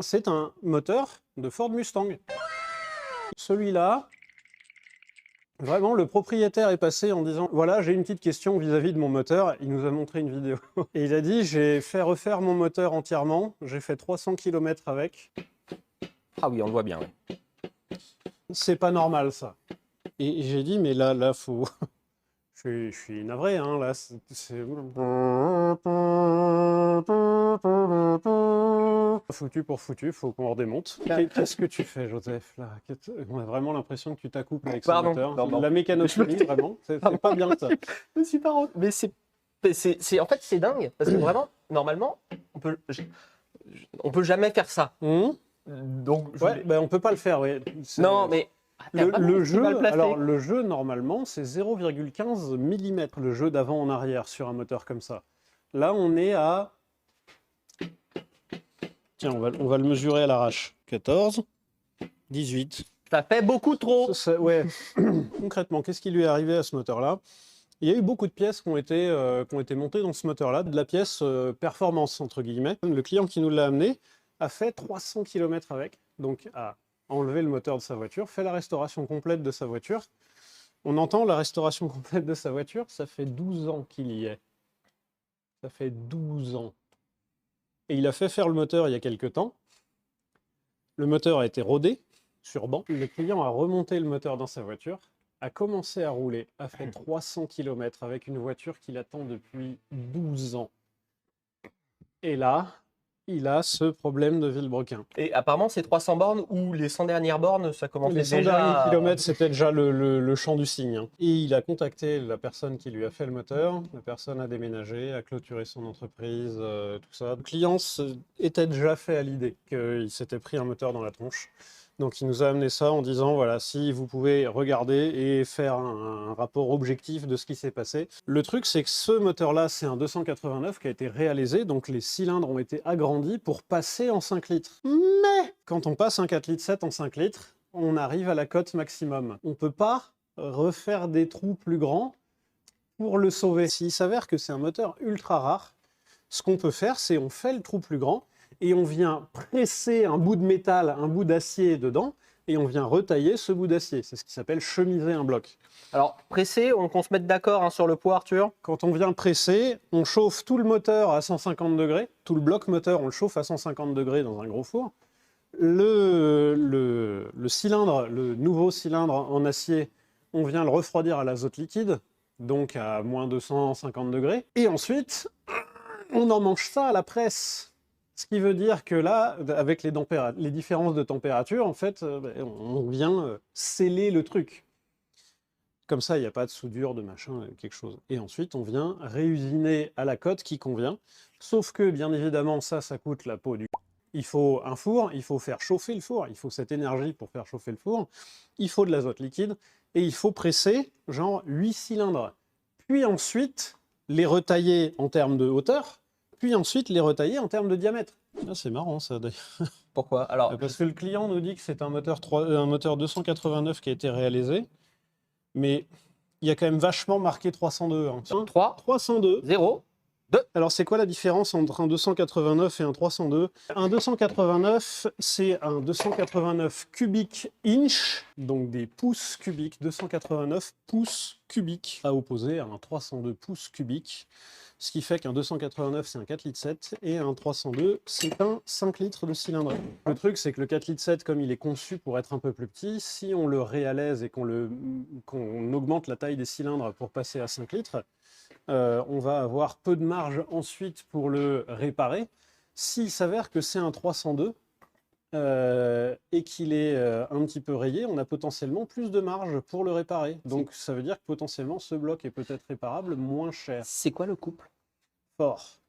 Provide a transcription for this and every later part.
C'est un moteur de Ford Mustang. Celui-là, vraiment, le propriétaire est passé en disant « Voilà, j'ai une petite question vis-à-vis de mon moteur. » Il nous a montré une vidéo. Et il a dit « J'ai fait refaire mon moteur entièrement. J'ai fait 300 km avec. Ah oui, on le voit bien. Ouais. C'est pas normal, ça. » Et j'ai dit « Mais là, faut... » Je suis navré, hein, là, c'est... Foutu pour foutu, faut qu'on redémonte. Qu'est-ce que tu fais, Joseph, là? On a vraiment l'impression que tu t'accouples avec ce moteur. Non. La mécanophilie, vraiment, c'est pas bien, ça. Je me suis pas rendu... Mais en fait, c'est dingue, parce que vraiment, normalement, on peut jamais faire ça. Donc, ouais, ben on peut pas le faire, oui. Non, mais... Le jeu, alors le jeu normalement c'est 0,15 mm le jeu d'avant en arrière sur un moteur comme ça. Là on est à... Tiens, on va le mesurer à l'arrache. 14, 18. Ça fait beaucoup trop. Ouais. Concrètement, qu'est-ce qui lui est arrivé à ce moteur-là? Il y a eu beaucoup de pièces qui ont été montées dans ce moteur-là, de la pièce performance entre guillemets. Le client qui nous l'a amené a fait 300 km avec, donc à enlever le moteur de sa voiture, fait la restauration complète de sa voiture. On entend la restauration complète de sa voiture, ça fait 12 ans qu'il y est. Ça fait 12 ans. Et il a fait faire le moteur il y a quelques temps. Le moteur a été rodé sur banc. Le client a remonté le moteur dans sa voiture, a commencé à rouler, a fait 300 km avec une voiture qu'il attend depuis 12 ans. Et là... il a ce problème de vilebrequin. Et apparemment, c'est 300 bornes ou les 100 dernières bornes, ça commence déjà... Les 100 derniers kilomètres, c'était déjà le champ du cygne. Hein. Et il a contacté la personne qui lui a fait le moteur. La personne a déménagé, a clôturé son entreprise, tout ça. Le client était déjà fait à l'idée qu'il s'était pris un moteur dans la tronche. Donc il nous a amené ça en disant, voilà, si vous pouvez regarder et faire un rapport objectif de ce qui s'est passé. Le truc, c'est que ce moteur-là, c'est un 289 qui a été réalisé, donc les cylindres ont été agrandis pour passer en 5 litres. Mais quand on passe un 4,7 litres en 5 litres, on arrive à la cote maximum. On ne peut pas refaire des trous plus grands pour le sauver. S'il s'avère que c'est un moteur ultra rare, ce qu'on peut faire, c'est on fait le trou plus grand, et on vient presser un bout de métal, un bout d'acier dedans, et on vient retailler ce bout d'acier. C'est ce qui s'appelle chemiser un bloc. Alors, presser, qu'on se mette d'accord sur le poids, Arthur. Quand on vient presser, on chauffe tout le moteur à 150 degrés, tout le bloc moteur, on le chauffe à 150 degrés dans un gros four. Le cylindre, le nouveau cylindre en acier, on vient le refroidir à l'azote liquide, donc à moins 250 degrés, et ensuite, on emmanche ça à la presse. Ce qui veut dire que là, avec les différences de température, en fait, on vient sceller le truc. Comme ça, il n'y a pas de soudure, de machin, quelque chose. Et ensuite, on vient réusiner à la cote qui convient. Sauf que, bien évidemment, ça coûte la peau du... Il faut un four, il faut faire chauffer le four, il faut cette énergie pour faire chauffer le four, il faut de l'azote liquide, et il faut presser, genre, 8 cylindres. Puis ensuite, les retailler en termes de hauteur, puis ensuite les retailler en termes de diamètre. Ah, c'est marrant ça d'ailleurs. Pourquoi? Alors, parce que le client nous dit que c'est un moteur 289 qui a été réalisé, mais il y a quand même vachement marqué 302. Hein. 302. 0, 2. Alors c'est quoi la différence entre un 289 et un 302? Un 289, c'est un 289 cubic inch, donc des pouces cubiques, 289 pouces cubiques, à opposer à un 302 pouces cubiques. Ce qui fait qu'un 289, c'est un 4,7 litres et un 302, c'est un 5 litres de cylindre. Le truc, c'est que le 4,7 litres, comme il est conçu pour être un peu plus petit, si on le réalise et qu'on augmente la taille des cylindres pour passer à 5 litres, on va avoir peu de marge ensuite pour le réparer. S'il s'avère que c'est un 302 et qu'il est un petit peu rayé, on a potentiellement plus de marge pour le réparer. Donc ça veut dire que potentiellement ce bloc est peut-être réparable moins cher. C'est quoi le couple? Fort.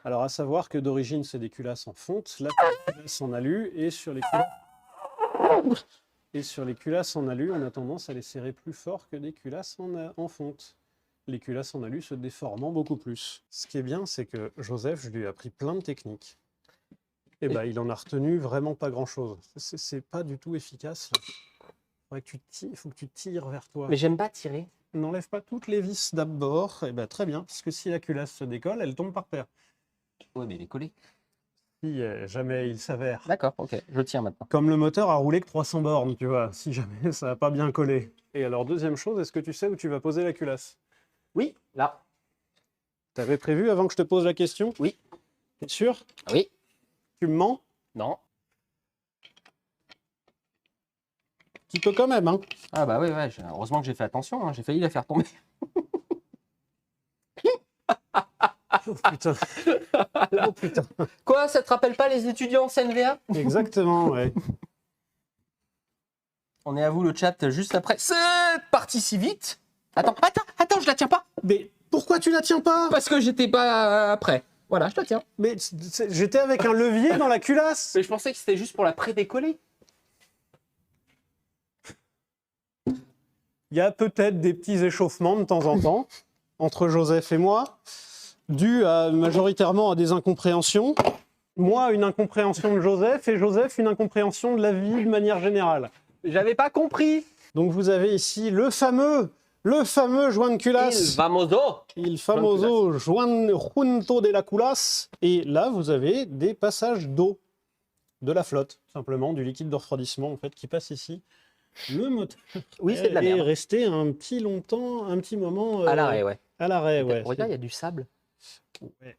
Alors à savoir que d'origine c'est des culasses en fonte, là c'est des culasses en alu, et sur les culasses en alu, on a tendance à les serrer plus fort que des culasses en fonte. Les culasses en alu se déformant beaucoup plus. Ce qui est bien, c'est que Joseph, je lui ai appris plein de techniques. Et ben, il en a retenu vraiment pas grand-chose. C'est pas du tout efficace. Il faut que tu tires vers toi. Mais j'aime pas tirer. N'enlève pas toutes les vis d'abord. Et ben, très bien, parce que si la culasse se décolle, elle tombe par terre. Ouais, mais elle est collée. Si jamais il s'avère. D'accord, ok, je tiens maintenant. Comme le moteur a roulé que 300 bornes, tu vois, si jamais ça n'a pas bien collé. Et alors, deuxième chose, est-ce que tu sais où tu vas poser la culasse? Oui, là. T'avais prévu avant que je te pose la question? Oui. T'es sûr? Oui. Tu me mens? Non. Petit peu quand même, hein. Ah bah oui, ouais, heureusement que j'ai fait attention, hein, j'ai failli la faire tomber. Oh putain. Oh putain. Quoi, ça te rappelle pas les étudiants en CNVA? Exactement, ouais. On est à vous le chat juste après. C'est parti si vite. Attends, je la tiens pas. Mais pourquoi tu la tiens pas? Parce que j'étais pas prêt. Voilà, je la tiens. Mais j'étais avec un levier dans la culasse. Mais je pensais que c'était juste pour la pré-décoller. Il y a peut-être des petits échauffements de temps en temps entre Joseph et moi, dus majoritairement à des incompréhensions. Moi, une incompréhension de Joseph, et Joseph, une incompréhension de la vie de manière générale. J'avais pas compris. Donc vous avez ici le fameux joint de culasse. Il famoso joint junto de la culasse. Et là, vous avez des passages d'eau, de la flotte, simplement, du liquide de refroidissement, en fait, qui passe ici. Le moteur c'est de la merde. est resté un petit moment... À l'arrêt, ouais. À l'arrêt, ouais. Regarde, il y a du sable. Ouais.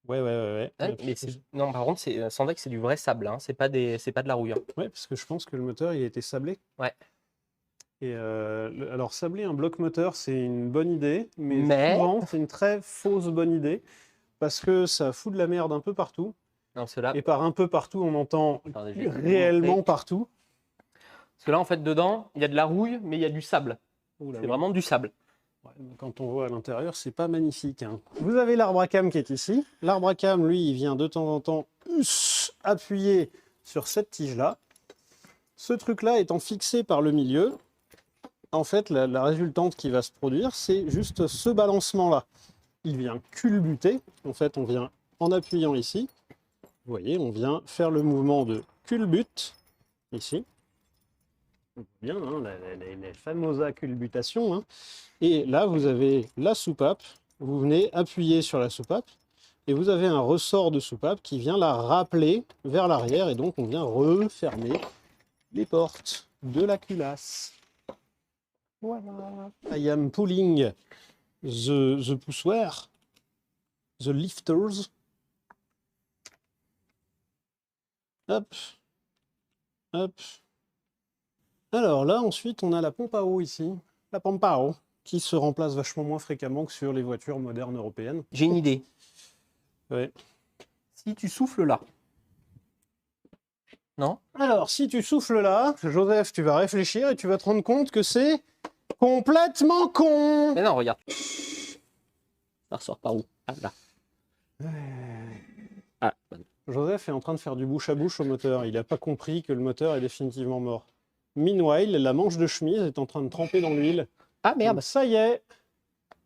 Mais non, par contre, sans vrai que c'est du vrai sable, hein. C'est pas de la rouille. Hein. Ouais, parce que je pense que le moteur, il a été sablé. Ouais. Et alors, sabler un bloc moteur, c'est une bonne idée, mais souvent, c'est une très fausse bonne idée, parce que ça fout de la merde un peu partout. Non, ceux-là... Et par un peu partout, on entend réellement partout. Parce que là, en fait, dedans, il y a de la rouille, mais il y a du sable. C'est vraiment du sable. Ouais, quand on voit à l'intérieur, c'est pas magnifique. Hein. Vous avez l'arbre à cam qui est ici. L'arbre à cam, lui, il vient de temps en temps appuyer sur cette tige-là. Ce truc-là étant fixé par le milieu, en fait, la résultante qui va se produire, c'est juste ce balancement-là. Il vient culbuter. En fait, on vient en appuyant ici. Vous voyez, on vient faire le mouvement de culbute, ici. Bien, hein, les fameuses culbutations. Hein. Et là, vous avez la soupape. Vous venez appuyer sur la soupape. Et vous avez un ressort de soupape qui vient la rappeler vers l'arrière. Et donc, on vient refermer les portes de la culasse. Voilà. I am pulling the poussoir, the lifters. Hop. Hop. Alors là, ensuite, on a la pompe à eau ici. La pompe à eau, qui se remplace vachement moins fréquemment que sur les voitures modernes européennes. J'ai une idée. Ouais. Si tu souffles là. Non? Alors, si tu souffles là, Joseph, tu vas réfléchir et tu vas te rendre compte que c'est complètement con. Mais non, regarde. Ça ressort par où? Ah, là. Ah, bon. Joseph est en train de faire du bouche à bouche au moteur. Il n'a pas compris que le moteur est définitivement mort. Meanwhile, la manche de chemise est en train de tremper dans l'huile. Ah merde. Donc, ça y est.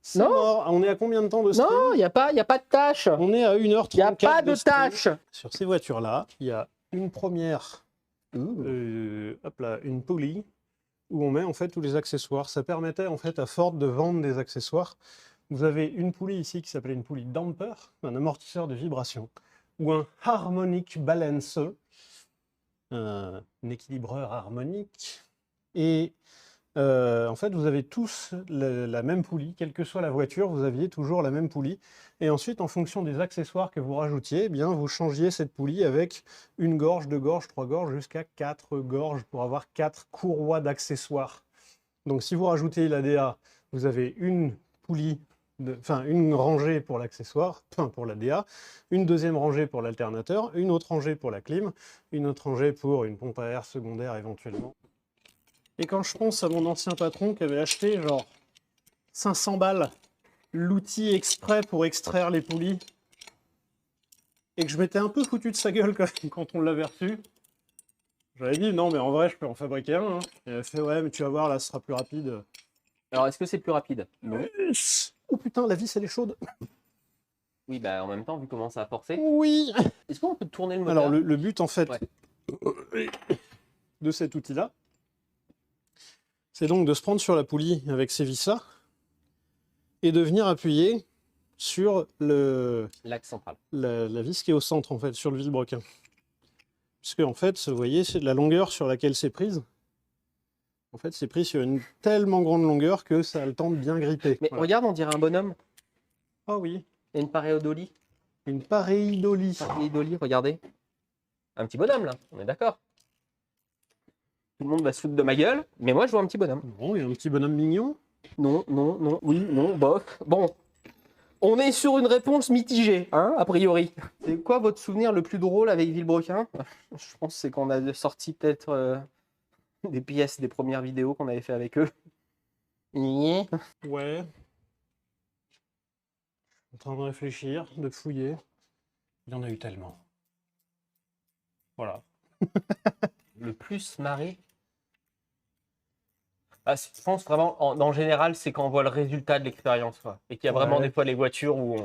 C'est mort. On est à combien de temps de stream? Non, il n'y a pas de tâche. On est à 1h34. Il n'y a pas de tâche. Sur ces voitures-là, il y a une première, hop là, une poulie où on met en fait tous les accessoires. Ça permettait en fait à Ford de vendre des accessoires. Vous avez une poulie ici qui s'appelait une poulie damper, un amortisseur de vibration, ou un harmonic balancer, un équilibreur harmonique. Et en fait, vous avez tous la même poulie, quelle que soit la voiture, vous aviez toujours la même poulie. Et ensuite, en fonction des accessoires que vous rajoutiez, eh bien, vous changiez cette poulie avec une gorge, 2 gorges, 3 gorges, jusqu'à 4 gorges pour avoir 4 courroies d'accessoires. Donc, si vous rajoutez l'ADA, vous avez une poulie, une rangée pour l'accessoire, pour l'ADA, une deuxième rangée pour l'alternateur, une autre rangée pour la clim, une autre rangée pour une pompe à air secondaire éventuellement. Et quand je pense à mon ancien patron qui avait acheté genre 500 balles l'outil exprès pour extraire les poulies et que je m'étais un peu foutu de sa gueule quand on l'avait reçu, j'avais dit non mais en vrai je peux en fabriquer un. Hein. Et elle a fait ouais mais tu vas voir là ce sera plus rapide. Alors est-ce que c'est plus rapide? Non. Oh putain la vis elle est chaude. Oui bah en même temps vu comment ça a forcé. Oui. Est-ce qu'on peut tourner le moteur? Alors le but en fait de cet outil là, c'est donc de se prendre sur la poulie avec ces vis-là et de venir appuyer sur L'axe central. la vis qui est au centre, en fait, sur le vilebrequin. Puisque, en fait, vous voyez, c'est de la longueur sur laquelle c'est prise. En fait, c'est pris sur une tellement grande longueur que ça a le temps de bien gripper. Mais regarde, on dirait un bonhomme. Ah oui. Il y a une paréodolie. Une pareidolie. Pareidolie, regardez. Un petit bonhomme, là. On est d'accord. Tout le monde va se foutre de ma gueule, mais moi, je vois un petit bonhomme. Bon, il y a un petit bonhomme mignon. Non, non, non, oui, non, bof. Bon, on est sur une réponse mitigée, hein, a priori. C'est quoi votre souvenir le plus drôle avec Vilebrequin? Je pense que c'est qu'on a sorti peut-être des pièces des premières vidéos qu'on avait fait avec eux. Ouais. En train de réfléchir, de fouiller. Il y en a eu tellement. Voilà. Le plus marré. Ah, je pense vraiment, en général, c'est quand on voit le résultat de l'expérience, quoi. Et qu'il y a vraiment des fois les voitures où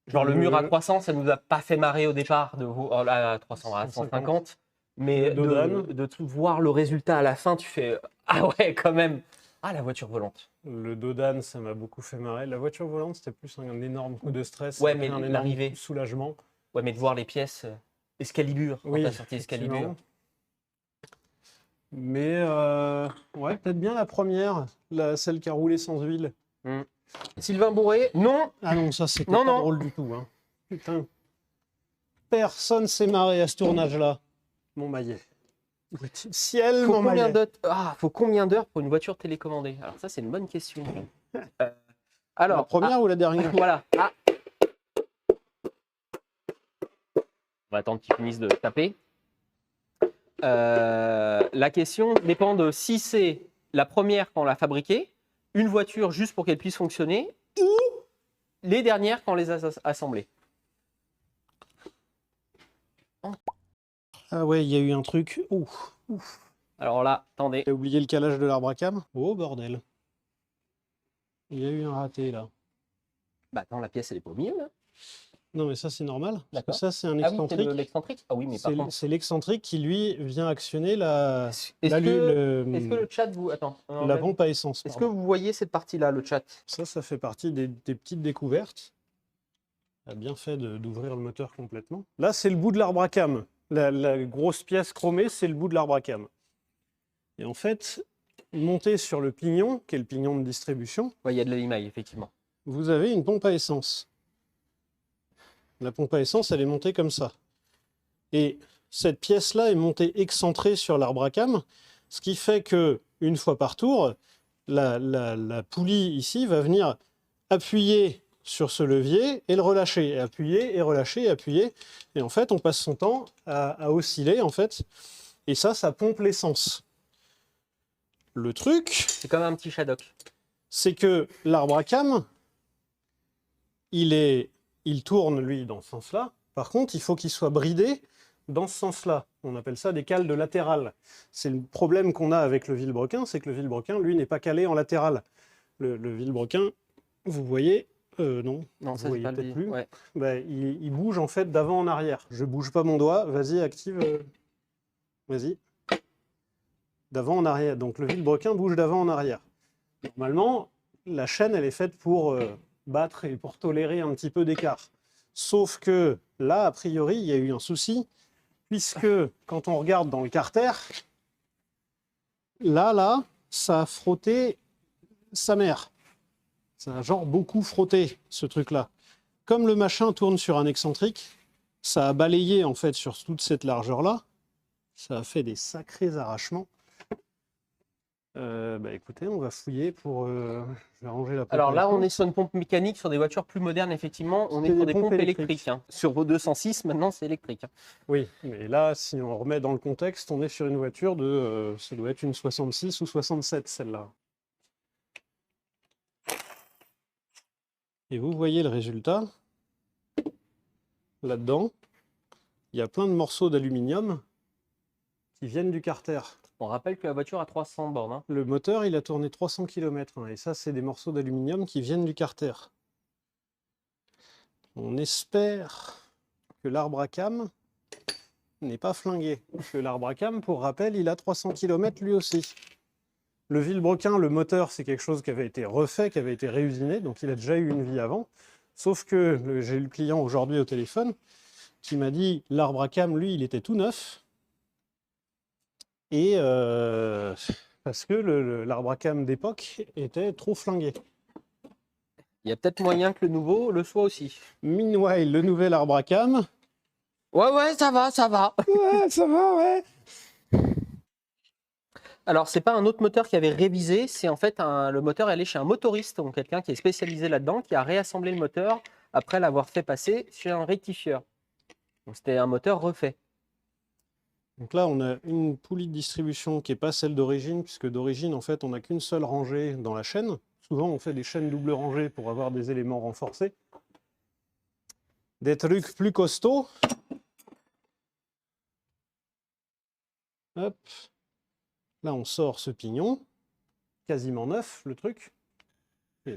genre le mur à 300, ça nous a pas fait marrer au départ, à 300, à 150. Mais de voir le résultat à la fin, tu fais ah ouais, quand même. Ah, la voiture volante. Le dos d'âne, ça m'a beaucoup fait marrer. La voiture volante, c'était plus un énorme coup de stress. Ouais, mais un énorme l'arrivée. soulagement. Ouais, mais de voir les pièces Excalibur, quand Oui, t'as sorti Excalibur. Mais ouais, peut-être bien la première, celle qui a roulé sans huile. Sylvain Bourré, non. Ah non, ça c'était Non, pas non. drôle du tout. Hein. Putain. Personne s'est marré à ce tournage-là. Mon maillet. Ciel, Faut mon combien maillet. faut combien d'heures pour une voiture télécommandée? Alors ça, c'est une bonne question. Alors, la première ou la dernière? Voilà. Ah. On va attendre qu'ils finissent de taper. La question dépend de si c'est la première quand on l'a fabriquée, une voiture juste pour qu'elle puisse fonctionner, ou les dernières quand on les a assemblées. Ah ouais, il y a eu un truc. Ouf. Alors là, attendez. J'ai oublié le calage de l'arbre à cam. Oh bordel. Il y a eu un raté là. Bah attends, la pièce elle est pas au milieu là. Non mais ça c'est normal. Parce que ça c'est un Ah oui, excentrique. c'est l'excentrique. Ah oui, mais par contre. C'est l'excentrique qui lui vient actionner la. Est-ce que le chat vous. Attends. La pompe à essence. Est-ce que vous voyez cette partie-là, le chat? Ça fait partie des petites découvertes. A bien fait d'ouvrir le moteur complètement. Là, c'est le bout de l'arbre à cam. La grosse pièce chromée, c'est le bout de l'arbre à cam. Et en fait, monté sur le pignon, qui est le pignon de distribution, il y a de l'émail, effectivement. Vous avez une pompe à essence. La pompe à essence, elle est montée comme ça. Et cette pièce-là est montée excentrée sur l'arbre à cam, ce qui fait que une fois par tour, la poulie ici va venir appuyer sur ce levier et le relâcher, et appuyer et relâcher et appuyer. Et en fait, on passe son temps à osciller, en fait. Et ça pompe l'essence. Le truc... C'est comme un petit Shadok. C'est que l'arbre à cam, il tourne, lui, dans ce sens-là. Par contre, il faut qu'il soit bridé dans ce sens-là. On appelle ça des cales de latéral. C'est le problème qu'on a avec le vilebrequin, c'est que le vilebrequin, lui, n'est pas calé en latéral. Le vilebrequin, vous voyez... non, ça vous voyez peut-être plus. Ouais. Bah, il bouge en fait d'avant en arrière. Je bouge pas mon doigt. Vas-y, active. Vas-y. D'avant en arrière. Donc le vilebrequin bouge d'avant en arrière. Normalement, la chaîne, elle est faite pour battre et pour tolérer un petit peu d'écart. Sauf que là, a priori, il y a eu un souci, puisque quand on regarde dans le carter, là, ça a frotté sa mère. Ça a genre beaucoup frotté, ce truc-là. Comme le machin tourne sur un excentrique, ça a balayé en fait sur toute cette largeur-là. Ça a fait des sacrés arrachements. Écoutez, on va fouiller pour... je vais ranger la pompe. Alors là, on est sur une pompe mécanique, sur des voitures plus modernes, effectivement. On est sur des pompes électriques. Hein. Sur vos 206, maintenant, c'est électrique. Hein. Oui, mais là, si on remet dans le contexte, on est sur une voiture de... ça doit être une 66 ou 67, celle-là. Et vous voyez le résultat. Là-dedans, il y a plein de morceaux d'aluminium qui viennent du carter. On rappelle que la voiture a 300 bornes. Hein. Le moteur, il a tourné 300 km. Et ça, c'est des morceaux d'aluminium qui viennent du carter. On espère que l'arbre à cam n'est pas flingué. Parce que l'arbre à cam, pour rappel, il a 300 km lui aussi. Le vilebrequin, le moteur, c'est quelque chose qui avait été refait, qui avait été réusiné, donc il a déjà eu une vie avant. Sauf que j'ai eu le client aujourd'hui au téléphone qui m'a dit l'arbre à cam, lui, il était tout neuf. Et parce que l'arbre à cam d'époque était trop flingué. Il y a peut-être moyen que le nouveau le soit aussi. Meanwhile, le nouvel arbre à cam. Ouais, ça va, ça va. Ouais, ça va, ouais. Alors, c'est pas un autre moteur qui avait révisé, c'est en fait le moteur est allé chez un motoriste, donc quelqu'un qui est spécialisé là-dedans, qui a réassemblé le moteur après l'avoir fait passer chez un rectifieur. Donc, c'était un moteur refait. Donc là, on a une poulie de distribution qui n'est pas celle d'origine, puisque d'origine, en fait, on n'a qu'une seule rangée dans la chaîne. Souvent, on fait des chaînes double rangées pour avoir des éléments renforcés. Des trucs plus costauds. Hop. Là, on sort ce pignon. Quasiment neuf, le truc.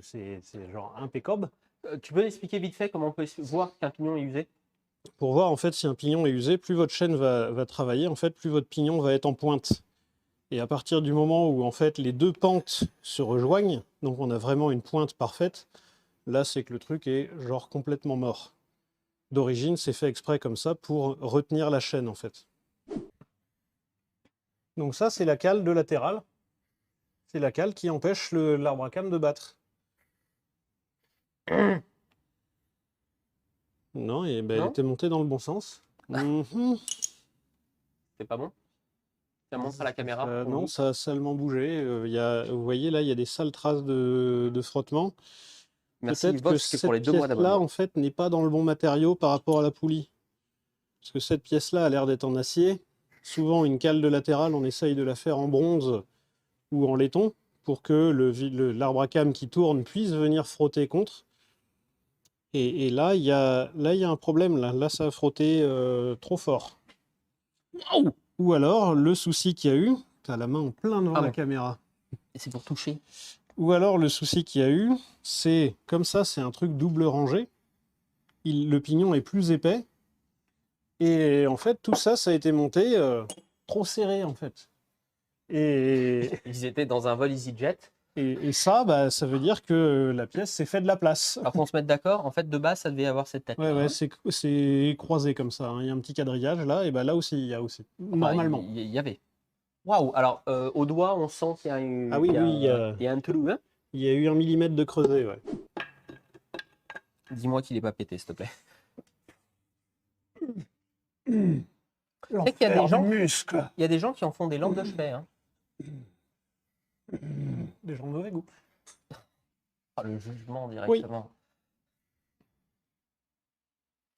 C'est genre impeccable. Tu peux expliquer vite fait comment on peut voir qu'un pignon est usé? Pour voir, en fait, si un pignon est usé, plus votre chaîne va travailler, en fait, plus votre pignon va être en pointe. Et à partir du moment où, en fait, les deux pentes se rejoignent, donc on a vraiment une pointe parfaite, là, c'est que le truc est genre complètement mort. D'origine, c'est fait exprès comme ça pour retenir la chaîne, en fait. Donc ça, c'est la cale de latéral. C'est la cale qui empêche l'arbre à cam de battre. Non, et ben, elle était montée dans le bon sens. C'est pas bon? Ça montre à la caméra? Non, ça a seulement bougé. Vous voyez, là, il y a des sales traces de frottement. Merci Peut-être que Vox pour les 2 mois cette pièce-là, d'abonnement. en fait, n'est pas dans le bon matériau par rapport à la poulie. Parce que cette pièce-là a l'air d'être en acier. Souvent, une cale de latéral, on essaye de la faire en bronze ou en laiton pour que l'arbre à cam qui tourne puisse venir frotter contre. Et là, il y a un problème. Là, ça a frotté trop fort. Waouh! Ou alors, le souci qu'il y a eu, tu as la main en plein devant la caméra. Et c'est pour toucher. Ou alors, le souci qu'il y a eu, c'est comme ça, c'est un truc double rangé. Le pignon est plus épais. Et en fait, tout ça, ça a été monté trop serré, en fait. Et Ils étaient dans un vol EasyJet. Et ça, bah, ça veut dire que la pièce s'est fait de la place. Alors qu'on se mette d'accord, en fait, de base, ça devait avoir cette tête. Ouais, c'est croisé comme ça. Il y a un petit quadrillage là, et bah là aussi, il y a aussi. Enfin, Normalement. Il y avait. Waouh! Alors, au doigt, on sent qu'il y a Ah oui, il y a un trou. Hein? Il y a eu 1 millimètre de creuset, ouais. Dis-moi qu'il n'est pas pété, s'il te plaît. C'est qu'il y a des gens, muscle. il y a des gens qui en font des lampes de chevet. Hein. Des gens de mauvais goût. Ah, le jugement directement. Oui.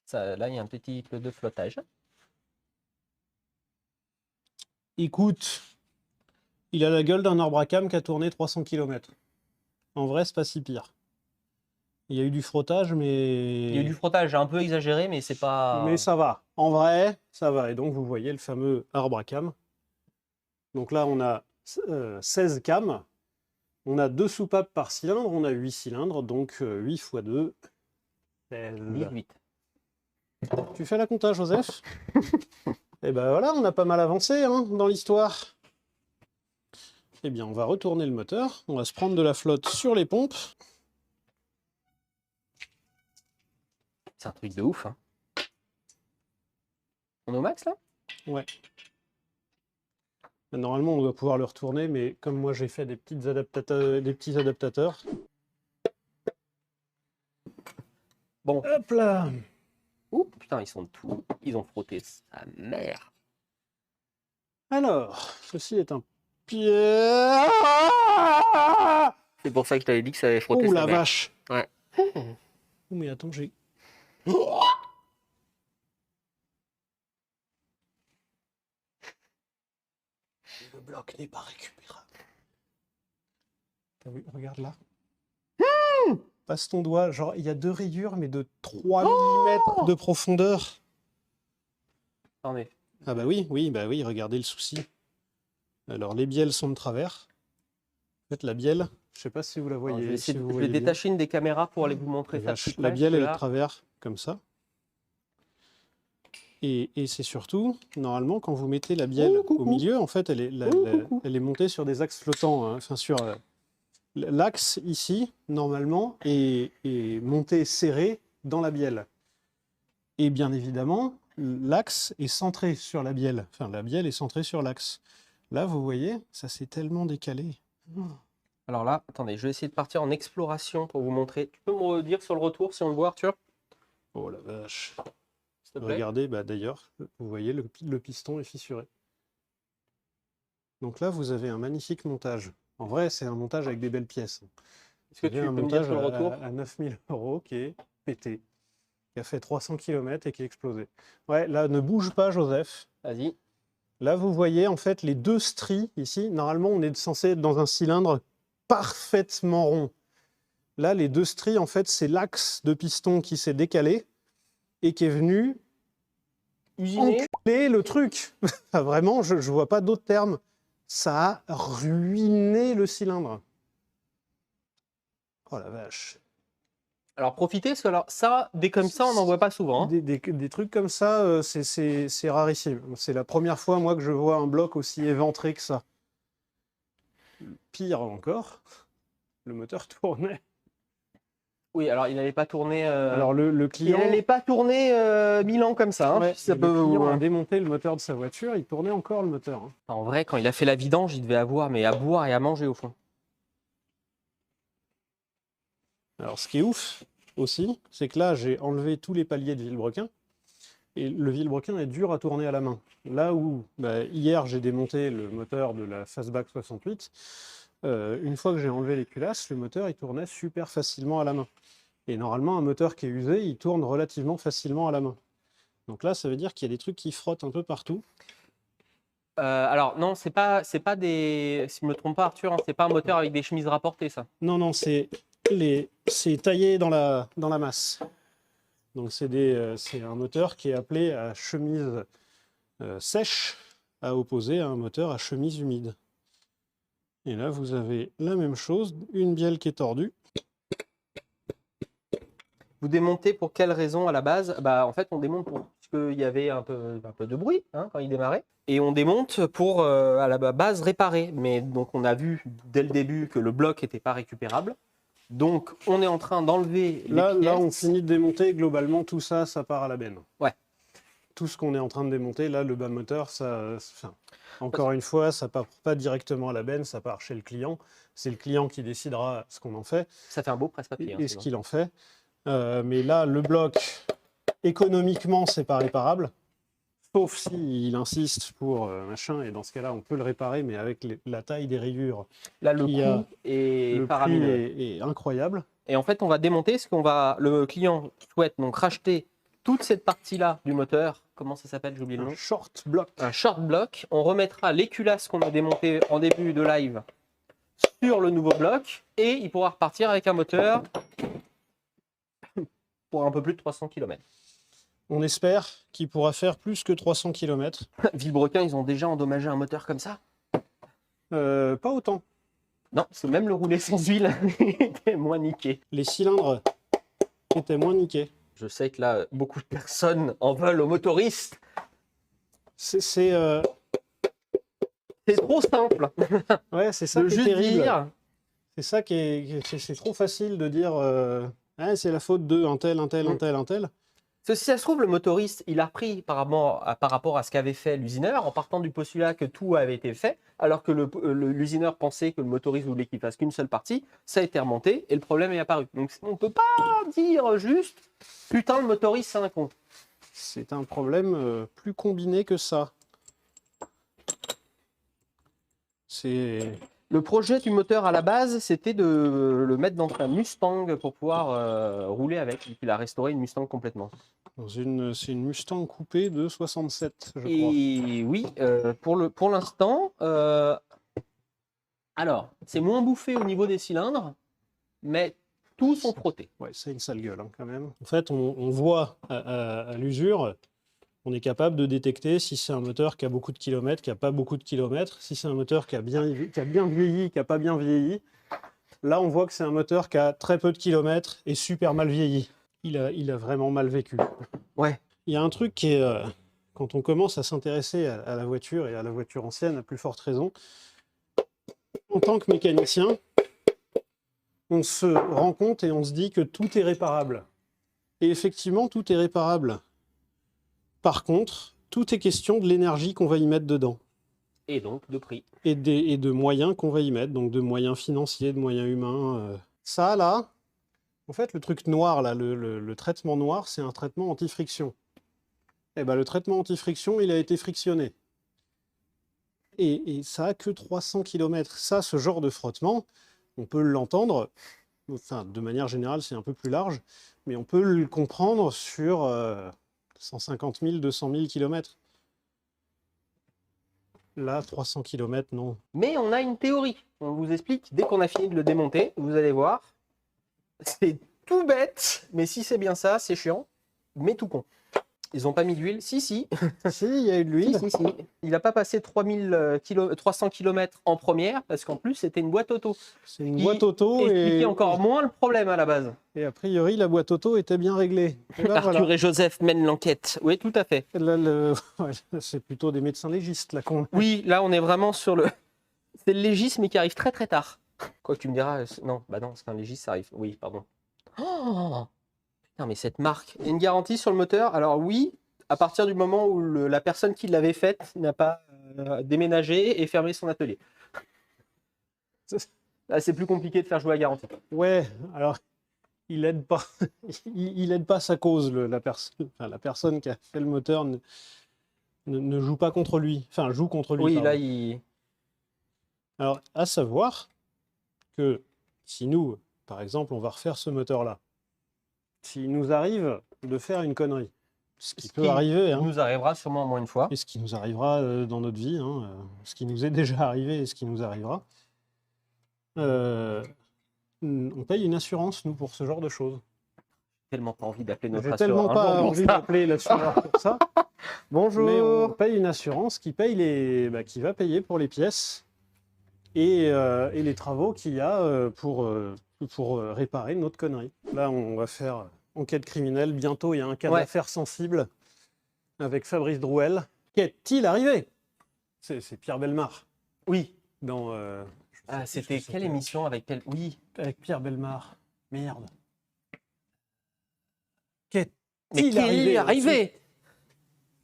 Ça, là, il y a un petit peu de flottage. Écoute, il a la gueule d'un arbre à cam qui a tourné 300 km. En vrai, c'est pas si pire. Il y a eu du frottage, mais... Il y a eu du frottage un peu exagéré, mais c'est pas... Mais ça va. En vrai, ça va. Et donc, vous voyez le fameux arbre à cam. Donc là, on a 16 cams. On a 2 soupapes par cylindre. On a 8 cylindres. Donc, 8 x 2. 18. Tu fais la compta, Joseph? Et ben voilà, on a pas mal avancé hein, dans l'histoire. Eh bien, on va retourner le moteur. On va se prendre de la flotte sur les pompes. C'est un truc de ouf. Hein. On est au max, là? Ouais. Normalement, on doit pouvoir le retourner, mais comme moi, j'ai fait des petits adaptateurs. Bon. Hop là! Ouh, putain, ils sont tout. Ils ont frotté sa mère. Alors, ceci est un pied. C'est pour ça que je t'avais dit que ça avait frotté sa mère. Oh la vache! Ouais. Oh, mais attends, j'ai... Le bloc n'est pas récupérable. T'as vu? Regarde là. Passe ton doigt, genre il y a 2 rayures, mais de 3 mm de profondeur. Attendez. Ah bah oui, regardez le souci. Alors les bielles sont de travers. En fait, la bielle, je sais pas si vous la voyez. Alors, je vais détacher une des caméras pour aller vous montrer ça. La bielle, elle est de travers, comme ça. Et c'est surtout, normalement, quand vous mettez la bielle au milieu, en fait, elle est montée sur des axes flottants. Hein. Enfin, sur l'axe ici, normalement, est monté serré dans la bielle. Et bien évidemment, l'axe est centré sur la bielle. Enfin, la bielle est centrée sur l'axe. Là, vous voyez, ça s'est tellement décalé. Alors là, attendez, je vais essayer de partir en exploration pour vous montrer. Tu peux me redire sur le retour si on le voit, Arthur? Oh la vache. S'il te plaît. Regardez, bah, d'ailleurs, vous voyez, le piston est fissuré. Donc là, vous avez un magnifique montage. En vrai, c'est un montage avec des belles pièces. Est-ce que Vous tu avez peux un me dire montage sur le retour? à 9000 € qui est pété, qui a fait 300 km et qui est explosé. Ouais, là, ne bouge pas, Joseph. Vas-y. Là, vous voyez en fait les deux stries ici. Normalement, on est censé être dans un cylindre parfaitement rond. Là, les deux stries, en fait, c'est l'axe de piston qui s'est décalé et qui est venu Usiné. enculer le truc. Enfin, vraiment, je ne vois pas d'autres termes. Ça a ruiné le cylindre. Oh la vache. Alors profitez, parce que alors, ça, des comme ça, on n'en voit pas souvent. Hein. Des trucs comme ça, c'est rarissime. C'est la première fois, moi, que je vois un bloc aussi éventré que ça. Pire encore, le moteur tournait. Oui, alors il n'allait pas tourner. Alors le Il client, n'allait pas tourner 1000 ans comme ça. Hein, ouais, si ça le peut vous- client a démonté le moteur de sa voiture, il tournait encore le moteur. Hein. En vrai, quand il a fait la vidange, il devait avoir mais à boire et à manger au fond. Alors ce qui est ouf aussi, c'est que là j'ai enlevé tous les paliers de vilebrequin et le vilebrequin est dur à tourner à la main. Là où hier j'ai démonté le moteur de la Fastback 68, une fois que j'ai enlevé les culasses, le moteur il tournait super facilement à la main. Et normalement un moteur qui est usé, il tourne relativement facilement à la main. Donc là ça veut dire qu'il y a des trucs qui frottent un peu partout. Alors non, c'est pas des. Si je me trompe pas, Arthur, hein, c'est pas un moteur avec des chemises rapportées, ça. Non, c'est taillé dans la masse. Donc c'est un moteur qui est appelé à chemise sèche à opposer à un moteur à chemise humide. Et là, vous avez la même chose, une bielle qui est tordue. Vous démontez pour quelle raison à la base? Bah en fait, on démonte pour parce qu'il y avait un peu de bruit hein, quand il démarrait. Et on démonte pour à la base réparer. Mais donc on a vu dès le début que le bloc n'était pas récupérable. Donc on est en train d'enlever les pièces. Là, on finit de démonter. Globalement, tout ça, ça part à la benne. Ouais. Tout ce qu'on est en train de démonter, là, le bas moteur, encore une fois, ça part pas directement à la benne, ça part chez le client. C'est le client qui décidera ce qu'on en fait. Ça fait un beau presse-papier. Et ce qu'il en fait. Mais là, le bloc, économiquement, c'est pas réparable. Sauf s'il insiste pour machin, et dans ce cas-là, on peut le réparer, mais avec la taille des rayures. Là, le coût est faramineux. Le prix est incroyable. Et en fait, on va démonter ce le client souhaite donc racheter toute cette partie-là du moteur. Comment ça s'appelle? J'ai oublié le nom. Un short block. Un short block. On remettra les culasses qu'on a démontées en début de live sur le nouveau bloc et il pourra repartir avec un moteur pour un peu plus de 300 km. On espère qu'il pourra faire plus que 300 km. Vilebrequin, ils ont déjà endommagé un moteur comme ça? Pas autant. Non, parce que même le rouler sans huile était moins niqué. Les cylindres étaient moins niqués. Je sais que là, beaucoup de personnes en veulent aux motoristes. C'est trop simple. Ouais, c'est ça de qui est juste terrible. dire. C'est ça qui est... C'est trop facile de dire ah, c'est la faute de un tel. Si ça se trouve, le motoriste, il a repris par rapport à ce qu'avait fait l'usineur, en partant du postulat que tout avait été fait, alors que l'usineur pensait que le motoriste voulait qu'il fasse qu'une seule partie. Ça a été remonté et le problème est apparu. Donc on ne peut pas dire juste « putain, le motoriste, c'est un con ». C'est un problème plus combiné que ça. Le projet du moteur à la base, c'était de le mettre dans un Mustang pour pouvoir rouler avec. Il a restauré une Mustang complètement. C'est une Mustang coupée de 67, je crois. Et oui, pour l'instant, alors, c'est moins bouffé au niveau des cylindres, mais tous sont frottés. Ouais, c'est une sale gueule hein, quand même. En fait, on voit à l'usure, on est capable de détecter si c'est un moteur qui a beaucoup de kilomètres, qui n'a pas beaucoup de kilomètres, si c'est un moteur qui a bien vieilli, qui n'a pas bien vieilli. Là, on voit que c'est un moteur qui a très peu de kilomètres et super mal vieilli. Il a vraiment mal vécu. Ouais. Il y a un truc qui est quand on commence à s'intéresser à la voiture et à la voiture ancienne, à plus forte raison, en tant que mécanicien, on se rend compte et on se dit que tout est réparable. Et effectivement, tout est réparable. Par contre, tout est question de l'énergie qu'on va y mettre dedans. Et donc de prix. Et de moyens qu'on va y mettre, donc de moyens financiers, de moyens humains. Ça, là, en fait, le truc noir, là, le traitement noir, c'est un traitement anti-friction. Eh ben, le traitement anti-friction, il a été frictionné. Et ça a que 300 km. Ça, ce genre de frottement, on peut l'entendre, enfin, de manière générale, c'est un peu plus large, mais on peut le comprendre sur 150 000, 200 000 km. Là, 300 km, non. Mais on a une théorie. On vous explique, dès qu'on a fini de le démonter, vous allez voir, c'est tout bête, mais si c'est bien ça, c'est chiant, mais tout con. Ils n'ont pas mis d'huile. Si, si. Si, il y a eu de l'huile. Si. Il n'a pas passé 300 km en première, parce qu'en plus, c'était une boîte auto. C'est une boîte auto expliquait encore moins le problème à la base. Et a priori, la boîte auto était bien réglée. Et ben, Arthur voilà. et Joseph mènent l'enquête. Oui, tout à fait. Là, ouais, c'est plutôt des médecins légistes là qu'on. Oui, là, on est vraiment sur le... C'est le légisme qui arrive très très tard. Quoi que tu me diras... Non, bah non, c'est un légiste, ça arrive. Oui, pardon. Oh putain, mais cette marque. Il y a une garantie sur le moteur. Alors oui, à partir du moment où la personne qui l'avait faite n'a pas déménagé et fermé son atelier. Là, c'est plus compliqué de faire jouer la garantie. Ouais, alors il aide pas, il aide pas sa cause, la personne qui a fait le moteur ne joue pas contre lui, enfin joue contre lui. Oui, pardon. là, il... Alors, à savoir que si nous, par exemple, on va refaire ce moteur-là, s'il nous arrive de faire une connerie, ce qui peut arriver, hein, nous arrivera sûrement au moins une fois. et ce qui nous arrivera dans notre vie, hein, ce qui nous est déjà arrivé et ce qui nous arrivera, on paye une assurance, nous, pour ce genre de choses. Tellement pas envie d'appeler notre J'ai assureur. tellement pas pour envie ça. d'appeler l'assureur pour ça. Bonjour. Mais on paye une assurance qui paye qui va payer pour les pièces et les travaux qu'il y a pour réparer notre connerie. Là, on va faire enquête criminelle. Bientôt, il y a un cas d'affaire sensible avec Fabrice Drouel. Qu'est-il arrivé? C'est Pierre Bellemare. Oui. Dans, c'était quelle émission avec quelle... Oui. Avec Pierre Bellemare. Merde. Mais qu'est-il arrivé?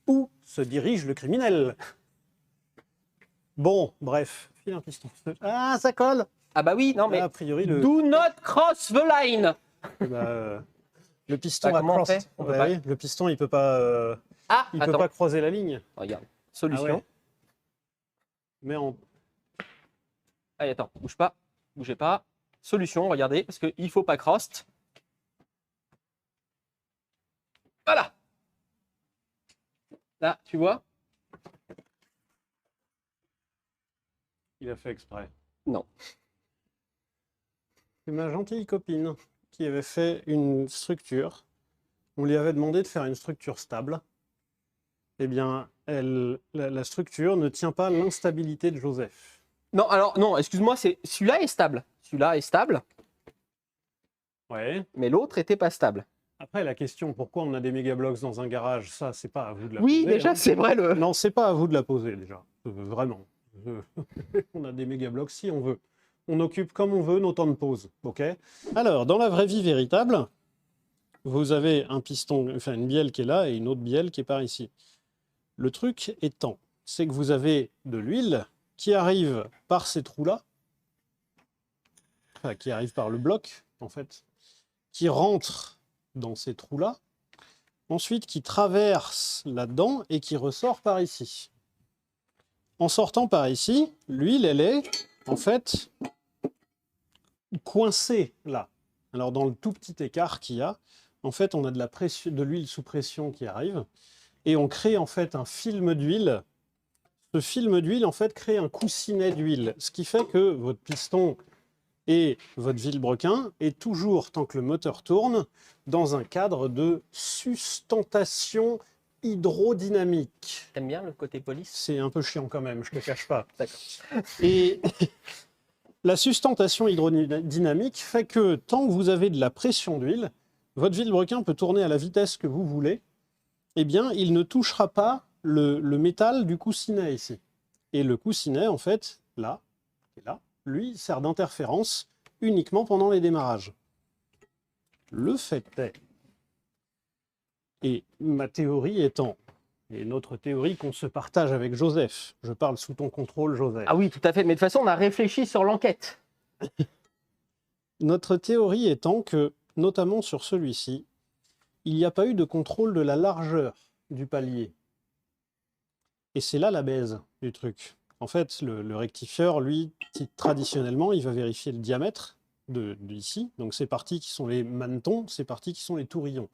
Où se dirige le criminel? Bon, bref. File un piston. Ah, ça colle! Ah bah oui, non mais... Là, a priori, Do not cross the line! Le piston Bah, a comment on crossed. fait? On peut pas. Oui, le piston, il peut pas, il peut pas croiser la ligne. Regarde, solution. Ah ouais. Mais en... Allez, attends, bouge pas, bougez pas. Solution, regardez, parce qu'il faut pas cross. Voilà. Là, tu vois? Il a fait exprès. Non. C'est ma gentille copine qui avait fait une structure. On lui avait demandé de faire une structure stable. Eh bien, la structure ne tient pas l'instabilité de Joseph. Non, alors, non, excuse-moi, celui-là est stable. Celui-là est stable, Ouais. mais l'autre était pas stable. Après, la question, pourquoi on a des méga-blocs dans un garage, ça, c'est pas à vous de la Oui, poser. déjà, hein. c'est vrai le... Non, c'est pas à vous de la poser, déjà. Vraiment. On a des méga-blocs si on veut. On occupe comme on veut nos temps de pause, ok? Alors, dans la vraie vie véritable, vous avez un piston, enfin une bielle qui est là et une autre bielle qui est par ici. Le truc étant, c'est que vous avez de l'huile qui arrive par ces trous-là, enfin qui arrive par le bloc, en fait, qui rentre dans ces trous-là, ensuite qui traverse là-dedans et qui ressort par ici. En sortant par ici, l'huile, elle est, en fait, coincée là. Alors, dans le tout petit écart qu'il y a, en fait, on a de l'huile sous pression qui arrive et on crée, en fait, un film d'huile. Ce film d'huile, en fait, crée un coussinet d'huile, ce qui fait que votre piston et votre vilebrequin est toujours, tant que le moteur tourne, dans un cadre de sustentation hydrodynamique. T'aimes bien le côté police? C'est un peu chiant quand même, je te cache pas. D'accord. Et la sustentation hydrodynamique fait que tant que vous avez de la pression d'huile, votre vilebrequin peut tourner à la vitesse que vous voulez, eh bien, il ne touchera pas le métal du coussinet ici. Et le coussinet, en fait, là, et là, lui, sert d'interférence uniquement pendant les démarrages. Le fait est, et ma théorie étant, et notre théorie qu'on se partage avec Joseph, je parle sous ton contrôle, Joseph. Ah oui, tout à fait. Mais de toute façon, on a réfléchi sur l'enquête. Notre théorie étant que, notamment sur celui-ci, il n'y a pas eu de contrôle de la largeur du palier. Et c'est là la baise du truc. En fait, le rectifieur, lui, traditionnellement, il va vérifier le diamètre d'ici. Donc ces parties qui sont les manetons, ces parties qui sont les tourillons.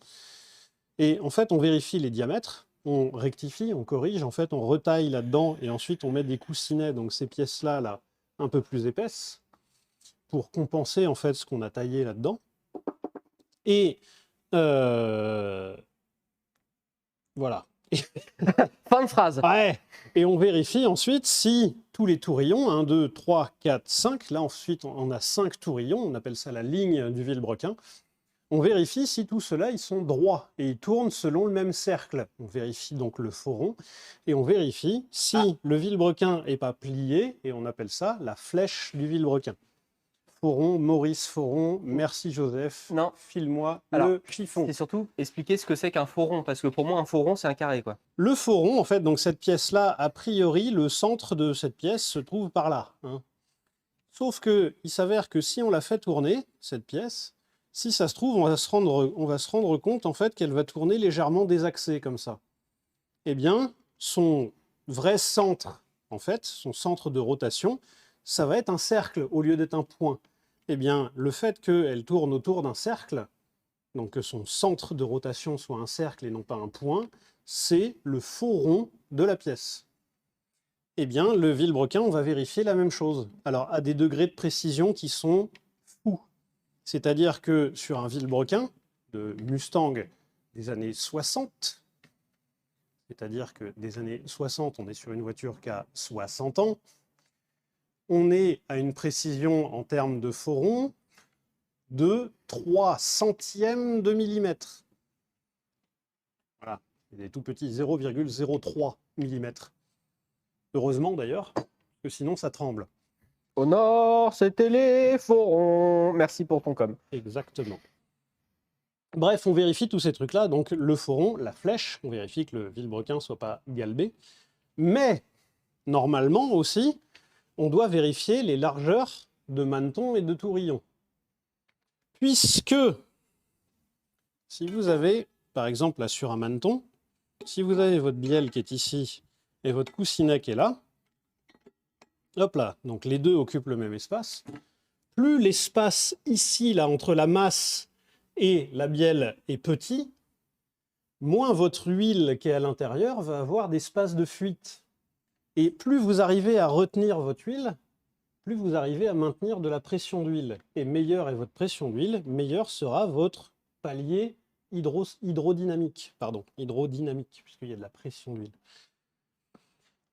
Et en fait, on vérifie les diamètres, on rectifie, on corrige, en fait, on retaille là-dedans et ensuite on met des coussinets, donc ces pièces-là, là, un peu plus épaisses, pour compenser en fait ce qu'on a taillé là-dedans. Et voilà. Fin de phrase. Ouais. Et on vérifie ensuite si tous les tourillons, 1, 2, 3, 4, 5, là ensuite on a 5 tourillons, on appelle ça la ligne du vilebrequin. On vérifie si tout cela ils sont droits et ils tournent selon le même cercle. On vérifie donc le foron et on vérifie si le vilebrequin n'est pas plié et on appelle ça la flèche du vilebrequin. Foron, Maurice Foron, merci Joseph. Non. File-moi Alors, le chiffon. C'est surtout expliquer ce que c'est qu'un foron, parce que pour moi, un foron, c'est un carré, quoi. Le foron, en fait, donc cette pièce-là, a priori, le centre de cette pièce se trouve par là. Sauf que il s'avère que si on la fait tourner, cette pièce, si ça se trouve, on va se rendre compte, en fait, qu'elle va tourner légèrement désaxée, comme ça. Eh bien, son vrai centre, en fait, son centre de rotation, ça va être un cercle au lieu d'être un point. Eh bien, le fait qu'elle tourne autour d'un cercle, donc que son centre de rotation soit un cercle et non pas un point, c'est le faux rond de la pièce. Eh bien, le vilebrequin, on va vérifier la même chose. Alors, à des degrés de précision qui sont fous. C'est-à-dire que sur un vilebrequin de Mustang des années 60, c'est-à-dire que des années 60, on est sur une voiture qui a 60 ans, on est à une précision en termes de faux rond de 3 centièmes de millimètre. Voilà, c'est des tout petits 0,03 mm. Heureusement d'ailleurs, parce que sinon ça tremble. Au nord, c'était les forons. Merci pour ton com. Exactement. Bref, on vérifie tous ces trucs-là. Donc le foron, la flèche, on vérifie que le vilebrequin ne soit pas galbé. Mais, normalement aussi, on doit vérifier les largeurs de maneton et de tourillon. Puisque, si vous avez, par exemple, là sur un maneton, si vous avez votre bielle qui est ici et votre coussinet qui est là, hop là, donc les deux occupent le même espace, plus l'espace ici, là, entre la masse et la bielle est petit, moins votre huile qui est à l'intérieur va avoir d'espace de fuite. Et plus vous arrivez à retenir votre huile, plus vous arrivez à maintenir de la pression d'huile. Et meilleure est votre pression d'huile, meilleur sera votre palier hydrodynamique, puisqu'il y a de la pression d'huile.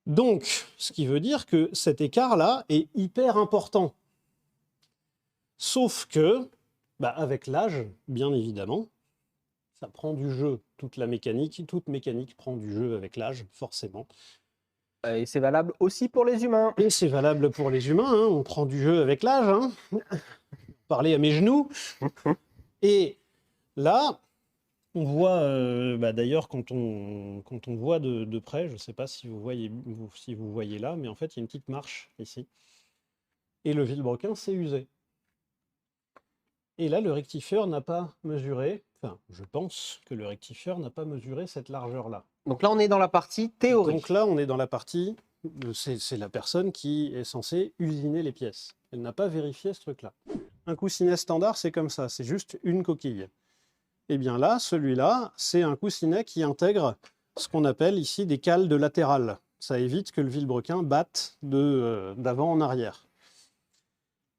Donc, ce qui veut dire que cet écart-là est hyper important. Sauf que, avec l'âge, bien évidemment, ça prend du jeu. Toute mécanique prend du jeu avec l'âge, forcément. Et c'est valable aussi pour les humains. Et c'est valable pour les humains, on prend du jeu avec l'âge. Parler à mes genoux. Et là, on voit, d'ailleurs, quand on voit de près, je ne sais pas si vous voyez là, mais en fait, il y a une petite marche ici. Et le vilebrequin s'est usé. Et là, le rectifieur n'a pas mesuré, enfin, je pense que le rectifieur n'a pas mesuré cette largeur-là. Donc là, on est dans la partie théorique. Donc là, on est dans la partie, c'est la personne qui est censée usiner les pièces. Elle n'a pas vérifié ce truc-là. Un coussinet standard, c'est comme ça, c'est juste une coquille. Et bien là, celui-là, c'est un coussinet qui intègre ce qu'on appelle ici des cales de latérales. Ça évite que le vilebrequin batte d'avant en arrière.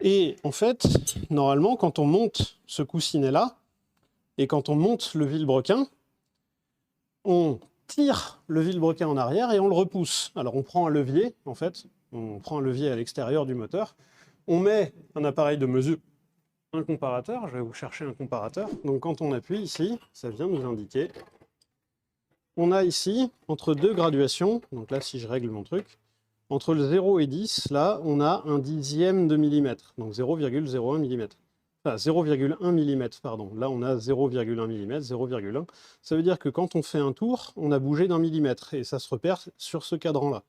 Et en fait, normalement, quand on monte ce coussinet-là, et quand on monte le vilebrequin, on tire le vilebrequin en arrière et on le repousse. Alors on prend un levier, en fait, on prend un levier à l'extérieur du moteur, on met un appareil de mesure, un comparateur, je vais vous chercher un comparateur. Donc quand on appuie ici, ça vient nous indiquer on a ici, entre deux graduations, donc là, si je règle mon truc, entre le 0 et 10, là, on a un dixième de millimètre, donc 0,01 mm. Enfin, 0,1 mm, pardon. Là, on a 0,1 mm, 0,1. Ça veut dire que quand on fait un tour, on a bougé d'1 millimètre, et ça se repère sur ce cadran-là.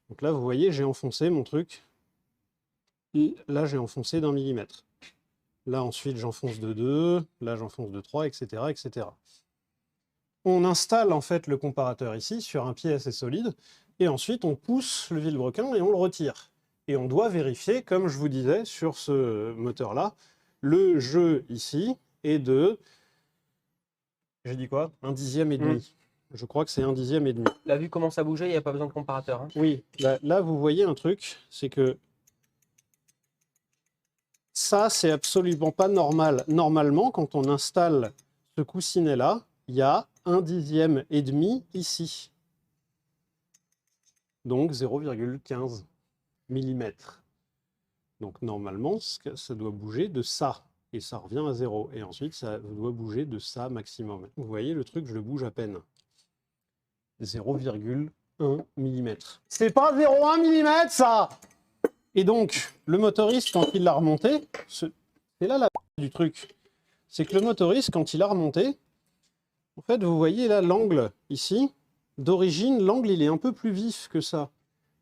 Donc là, vous voyez, j'ai enfoncé mon truc, et là, j'ai enfoncé d'1 millimètre. Là, ensuite, j'enfonce de 2, là, j'enfonce de 3, etc., etc. On installe en fait le comparateur ici sur un pied assez solide et ensuite on pousse le vilebrequin et on le retire. Et on doit vérifier, comme je vous disais, sur ce moteur-là, le jeu ici est de, j'ai dit quoi? 1 dixième et demi. Je crois que c'est 1 dixième et demi. Là, vu comment ça bougeait, il n'y a pas besoin de comparateur. Hein. Oui, là, vous voyez un truc, c'est que ça, c'est absolument pas normal. Normalement, quand on installe ce coussinet-là, il y a 1 dixième et demi ici. Donc 0,15 mm. Donc normalement, ça doit bouger de ça. Et ça revient à 0. Et ensuite, ça doit bouger de ça maximum. Vous voyez, le truc, je le bouge à peine. 0,1 mm. C'est pas 0,1 mm, ça! Et donc, le motoriste, quand il l'a remonté, c'est là la du truc. C'est que le motoriste, quand il a remonté, en fait, vous voyez là l'angle ici, d'origine, l'angle il est un peu plus vif que ça.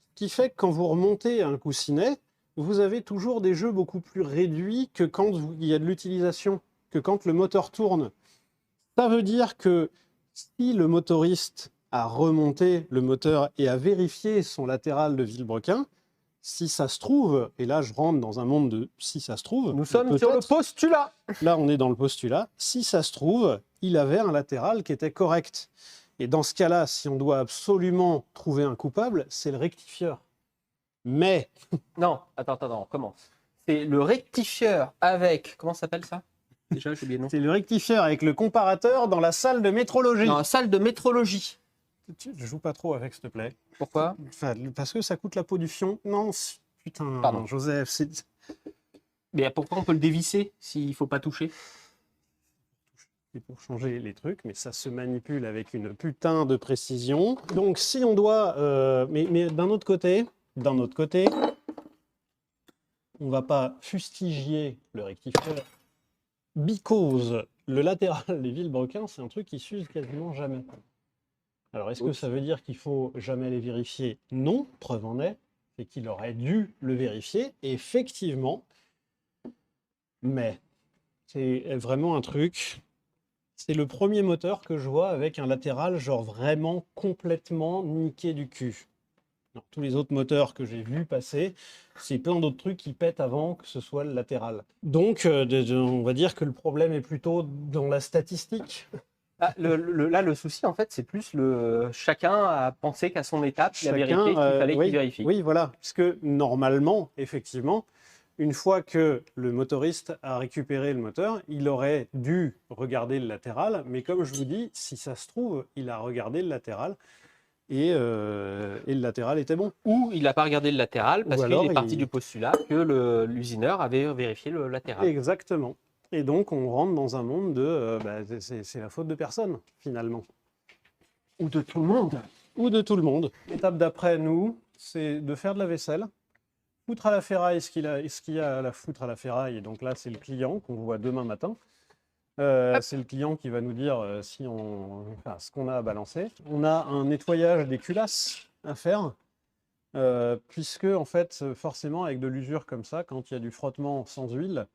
Ce qui fait que quand vous remontez un coussinet, vous avez toujours des jeux beaucoup plus réduits que quand il y a de l'utilisation, que quand le moteur tourne. Ça veut dire que si le motoriste a remonté le moteur et a vérifié son latéral de vilebrequin, si ça se trouve, et là je rentre dans un monde de si ça se trouve, nous sommes sur le postulat. Là on est dans le postulat, si ça se trouve, il avait un latéral qui était correct. Et dans ce cas-là, si on doit absolument trouver un coupable, c'est le rectifieur. Mais... Non, attends, on commence. C'est le rectifieur avec... Comment ça s'appelle ça? Déjà, j'ai oublié le nom. C'est le rectifieur avec le comparateur dans la salle de métrologie. Dans la salle de métrologie. Je joue pas trop avec, s'il te plaît. Pourquoi? Enfin, parce que ça coûte la peau du fion. Non, putain, pardon. Joseph, c'est... Mais pourquoi on peut le dévisser s'il ne faut pas toucher? C'est pour changer les trucs, mais ça se manipule avec une putain de précision. Donc si on doit... mais d'un autre côté, on va pas fustiger le rectifieur, because le latéral des vilebrequins, c'est un truc qui s'use quasiment jamais. Alors, est-ce que ça veut dire qu'il faut jamais les vérifier? Non, preuve en est, c'est qu'il aurait dû le vérifier, effectivement. Mais c'est vraiment un truc... C'est le premier moteur que je vois avec un latéral genre vraiment complètement niqué du cul. Alors, tous les autres moteurs que j'ai vus passer, c'est plein d'autres trucs qui pètent avant que ce soit le latéral. Donc, on va dire que le problème est plutôt dans la statistique. Ah, là, le souci, en fait, c'est plus chacun a pensé qu'à son étape, il a vérifié qu'il fallait qu'il vérifie. Oui, voilà. Parce que normalement, effectivement, une fois que le motoriste a récupéré le moteur, il aurait dû regarder le latéral. Mais comme je vous dis, si ça se trouve, il a regardé le latéral et le latéral était bon. Ou il n'a pas regardé le latéral parce qu'il est parti du postulat que l'usineur avait vérifié le latéral. Exactement. Et donc, on rentre dans un monde de... c'est la faute de personne, finalement. Ou de tout le monde. Ou de tout le monde. L'étape d'après, nous, c'est de faire de la vaisselle. Foutre à la ferraille ce qu'il y a à la foutre à la ferraille. Et donc là, c'est le client qu'on voit demain matin. C'est le client qui va nous dire ce qu'on a à balancer. On a un nettoyage des culasses à faire. Puisque, en fait, forcément, avec de l'usure comme ça, quand il y a du frottement sans huile,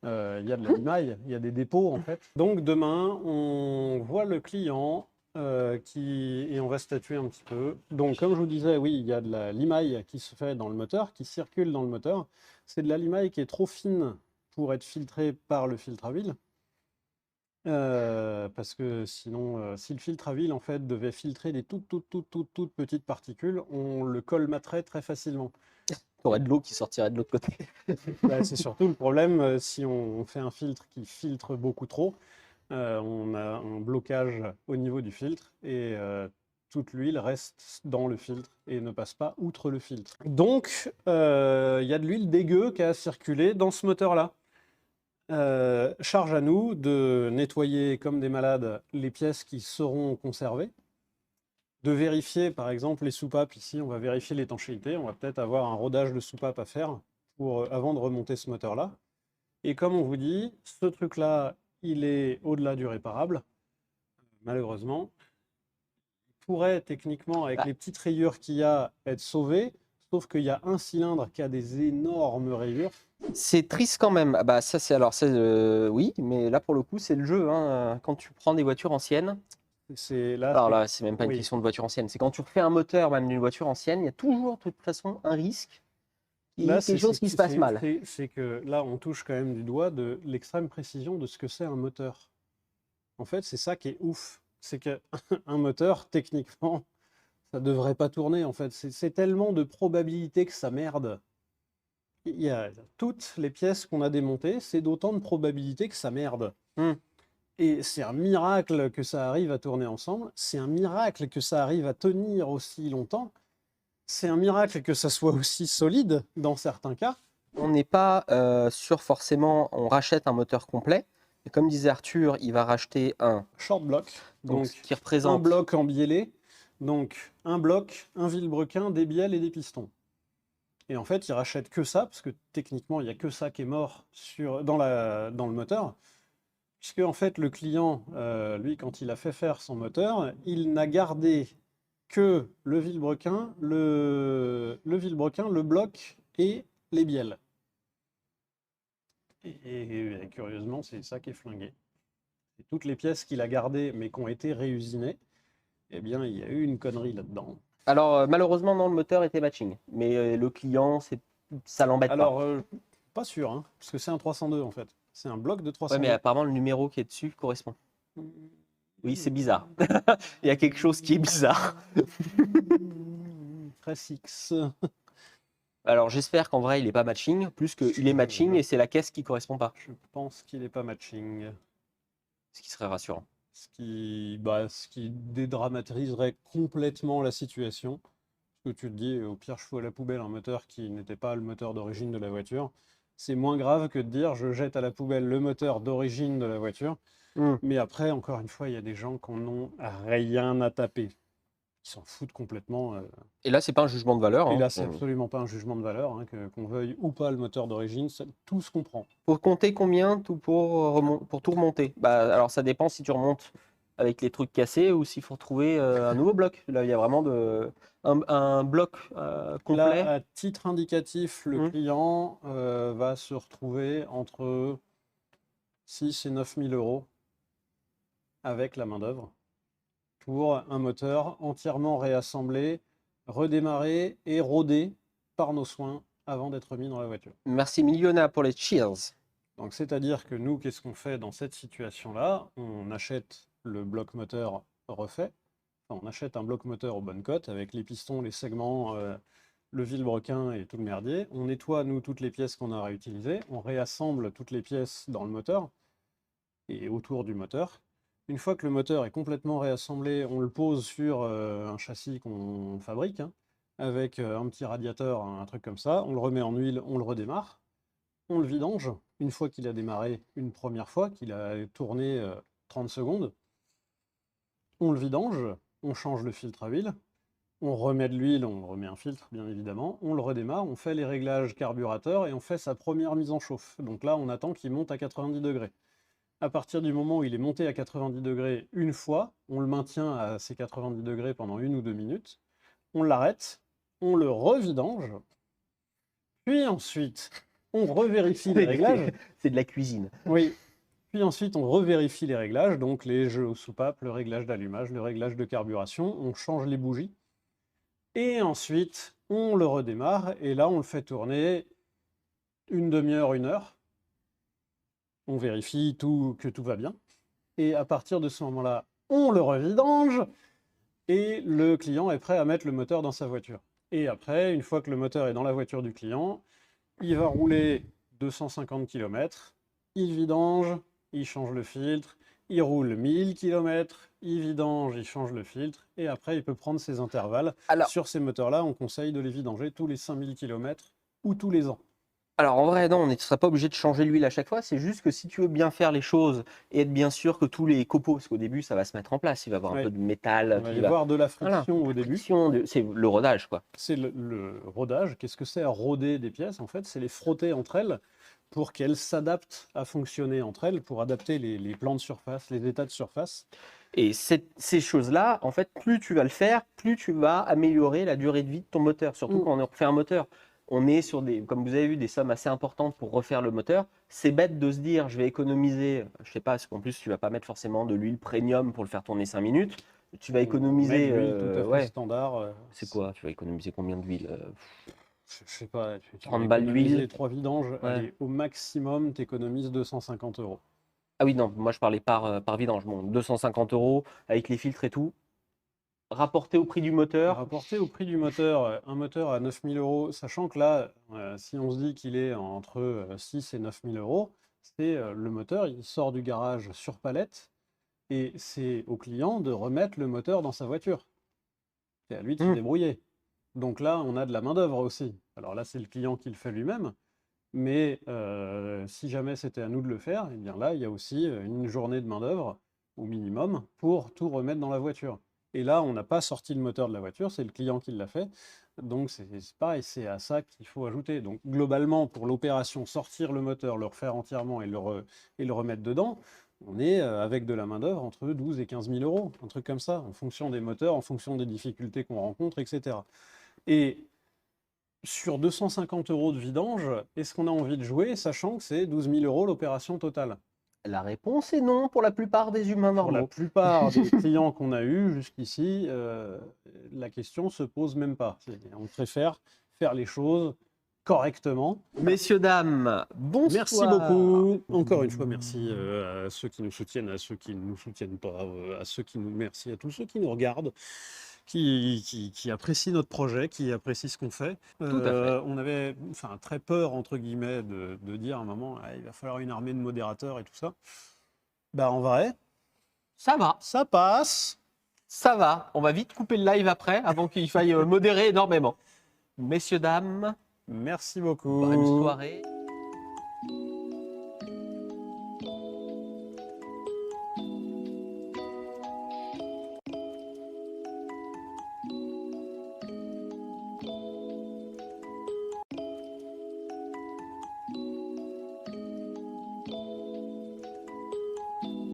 il y a de la limaille, il y a des dépôts en fait. Donc demain, on voit le client et on va statuer un petit peu. Donc comme je vous disais, oui, il y a de la limaille qui se fait dans le moteur, qui circule dans le moteur. C'est de la limaille qui est trop fine pour être filtrée par le filtre à huile. Parce que sinon, si le filtre à huile en fait devait filtrer des toutes petites particules, on le colmaterait très facilement. Il y aurait de l'eau qui sortirait de l'autre côté. C'est surtout le problème, si on fait un filtre qui filtre beaucoup trop, on a un blocage au niveau du filtre et toute l'huile reste dans le filtre et ne passe pas outre le filtre. Donc, il y a de l'huile dégueu qui a circulé dans ce moteur-là. Charge à nous de nettoyer comme des malades les pièces qui seront conservées. de vérifier, par exemple, les soupapes. Ici, on va vérifier l'étanchéité. On va peut-être avoir un rodage de soupape à faire avant de remonter ce moteur-là. Et comme on vous dit, ce truc-là, il est au-delà du réparable, malheureusement. Il pourrait techniquement, avec Bah, les petites rayures qu'il y a, être sauvé, sauf qu'il y a un cylindre qui a des énormes rayures. c'est triste quand même. Ah bah ça c'est alors oui, mais là pour le coup c'est le jeu. Hein. Quand tu prends des voitures anciennes, C'est là, alors là c'est même pas une oui. question de voiture ancienne, c'est quand tu refais un moteur même d'une voiture ancienne, il y a toujours de toute façon un risque, il y Là, ait quelque chose qui se passe mal. c'est que là, on touche quand même du doigt de l'extrême précision de ce que c'est un moteur. En fait, c'est ça qui est ouf. C'est qu'un moteur, techniquement, ça devrait pas tourner. En fait, c'est tellement de probabilité que ça merde. Il y a toutes les pièces qu'on a démontées, c'est d'autant de probabilité que ça merde. Hmm. Et c'est un miracle que ça arrive à tourner ensemble. C'est un miracle que ça arrive à tenir aussi longtemps. C'est un miracle que ça soit aussi solide dans certains cas. On n'est pas sûr forcément, on rachète un moteur complet, mais comme disait Arthur, il va racheter un Short block, donc, donc qui un représente bloc en biellé, donc un bloc, un vilebrequin, des bielles et des pistons. Et en fait, il rachète que ça, parce que techniquement, il n'y a que ça qui est mort dans le moteur. Puisque en fait, le client, lui, quand il a fait faire son moteur, il n'a gardé que le vilebrequin, le bloc et les bielles. Et curieusement, c'est ça qui est flingué. Et toutes les pièces qu'il a gardées, mais qui ont été réusinées, eh bien, il y a eu une connerie là-dedans. alors malheureusement non, le moteur était matching, mais le client ça l'embête pas. Alors, pas sûr, hein, parce que c'est un 302 en fait. C'est un bloc de Ouais, mais 302. apparemment le numéro qui est dessus correspond. Oui, c'est bizarre. Il y a quelque chose qui est bizarre. Très six. Alors j'espère qu'en vrai il est pas matching, plus qu'il est matching et c'est la caisse qui correspond pas, Je pense qu'il n'est pas matching. ce qui serait rassurant. Ce qui dédramatiserait complètement la situation. Parce que tu te dis, au pire, je fous à la poubelle un moteur qui n'était pas le moteur d'origine de la voiture. C'est moins grave que de dire, je jette à la poubelle le moteur d'origine de la voiture. Mais après, encore une fois, il y a des gens qui n'en ont rien à taper. Ils s'en foutent complètement. Et là c'est pas un jugement de valeur. Et Hein. là, c'est absolument pas un jugement de valeur, hein, qu'on veuille ou pas le moteur d'origine, tout se comprend. Pour compter combien pour tout remonter? Bah alors ça dépend si tu remontes avec les trucs cassés ou s'il faut retrouver un nouveau bloc. Là il y a vraiment un bloc complet. Là, à titre indicatif, le client va se retrouver entre 6 et 9 000 euros avec la main-d'œuvre pour un moteur entièrement réassemblé, redémarré et rodé par nos soins avant d'être mis dans la voiture. Merci Miliona pour les cheers. Donc, c'est-à-dire que nous, qu'est-ce qu'on fait dans cette situation-là? On achète le bloc moteur refait. Enfin, on achète un bloc moteur aux bonnes cotes avec les pistons, les segments, le vilebrequin et tout le merdier. On nettoie, nous, toutes les pièces qu'on a réutilisées. On réassemble toutes les pièces dans le moteur et autour du moteur. Une fois que le moteur est complètement réassemblé, on le pose sur un châssis qu'on fabrique, hein, avec un petit radiateur, un truc comme ça. On le remet en huile, on le redémarre. On le vidange. Une fois qu'il a démarré une première fois, qu'il a tourné 30 secondes, on le vidange, on change le filtre à huile, on remet de l'huile, on remet un filtre bien évidemment, on le redémarre, on fait les réglages carburateur et on fait sa première mise en chauffe. Donc là, on attend qu'il monte à 90 degrés. À partir du moment où il est monté à 90 degrés une fois, on le maintient à ces 90 degrés pendant 1 ou 2 minutes, on l'arrête, on le revidange, puis ensuite, on revérifie les réglages. C'est de la cuisine. Oui. Puis ensuite, on revérifie les réglages, donc les jeux aux soupapes, le réglage d'allumage, le réglage de carburation, on change les bougies. Et ensuite, on le redémarre, et là, on le fait tourner une demi-heure, 1 heure. On vérifie que tout va bien. Et à partir de ce moment-là, on le revidange, et le client est prêt à mettre le moteur dans sa voiture. Et après, une fois que le moteur est dans la voiture du client, il va rouler 250 km, il vidange, il change le filtre, il roule 1000 km, il vidange, il change le filtre, et après il peut prendre ses intervalles. Alors, sur ces moteurs-là, on conseille de les vidanger tous les 5000 km ou tous les ans. Alors en vrai, non, on ne sera pas obligé de changer l'huile à chaque fois. C'est juste que si tu veux bien faire les choses et être bien sûr que tous les copeaux, parce qu'au début, ça va se mettre en place, il va y avoir un Ouais. peu de métal. Il va qui y va- avoir de la Voilà, friction au début. c'est le rodage, quoi. C'est le rodage. Qu'est-ce que c'est à roder des pièces? En fait, c'est les frotter entre elles pour qu'elles s'adaptent à fonctionner entre elles, pour adapter les plans de surface, les états de surface. Et ces choses-là, en fait, plus tu vas le faire, plus tu vas améliorer la durée de vie de ton moteur. Surtout quand on refait un moteur. On est sur des, comme vous avez vu, des sommes assez importantes pour refaire le moteur. C'est bête de se dire, je vais économiser, je sais pas, parce qu'en plus, tu vas pas mettre forcément de l'huile premium pour le faire tourner 5 minutes. Tu vas économiser. Mettre de l'huile tout à fait Ouais, standard. c'est quoi? Tu vas économiser combien d'huile? Je sais pas, tu 30 vas balles économiser d'huile. 3 vidanges. Ouais. Allez, au maximum, tu économises 250 euros. Ah oui, non, moi je parlais par vidange. Bon, 250 euros avec les filtres et tout. Rapporté au prix du moteur. Rapporté au prix du moteur, un moteur à 9000 euros, sachant que là, si on se dit qu'il est entre 6 et 9000 euros, c'est le moteur, il sort du garage sur palette et c'est au client de remettre le moteur dans sa voiture. C'est à lui de se débrouiller. Donc là, on a de la main-d'œuvre aussi. Alors là, c'est le client qui le fait lui-même, mais si jamais c'était à nous de le faire, eh bien là, il y a aussi une journée de main-d'œuvre au minimum pour tout remettre dans la voiture. Et là, on n'a pas sorti le moteur de la voiture, c'est le client qui l'a fait. Donc c'est pareil, c'est à ça qu'il faut ajouter. Donc globalement, pour l'opération sortir le moteur, le refaire entièrement et le remettre dedans, on est avec de la main-d'œuvre entre 12 et 15 000 euros, un truc comme ça, en fonction des moteurs, en fonction des difficultés qu'on rencontre, etc. Et sur 250 euros de vidange, est-ce qu'on a envie de jouer, sachant que c'est 12 000 euros l'opération totale? La réponse est non pour la plupart des humains Pour la normaux. plupart des clients qu'on a eus jusqu'ici, la question se pose même pas. On préfère faire les choses correctement. Messieurs, dames, bonsoir. Merci beaucoup. Encore une fois, merci à ceux qui nous soutiennent, à ceux qui ne nous soutiennent pas, à ceux qui nous merci à tous ceux qui nous regardent, qui apprécient notre projet, qui apprécient ce qu'on fait. Tout à fait. On avait très peur, entre guillemets, de dire à un moment, ah, il va falloir une armée de modérateurs et tout ça. Bah, en vrai, Ça va, ça passe. ça va. On va vite couper le live après, avant qu'il faille modérer énormément. Messieurs, dames, Merci beaucoup. bonne soirée.